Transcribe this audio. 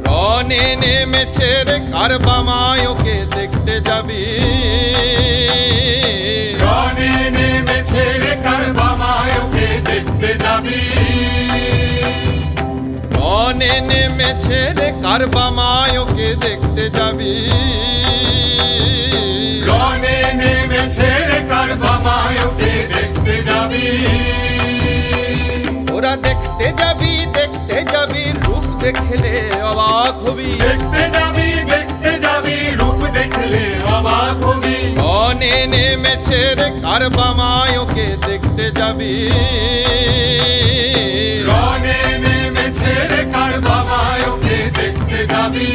রনে নেমেছে রে কারবামায়কে দেখতে যাবি, রনে নেমেছে রে কারবামায়কে দেখতে যাবি, রনে নেমেছে রে কারবামায়কে দেখতে যাবি, রনে নেমেছে রে কারবামায়কে দেখতে যাবি। ওরা দেখতে যাবি রূপ দেখলে অবাক হবি, দেখতে যাবি রূপ দেখলে অবাক হবি। রনে নেমেছে রে কারবামায়কে দেখতে যাবি, রনে নেমেছে রে কারবামায়কে দেখতে যাবি।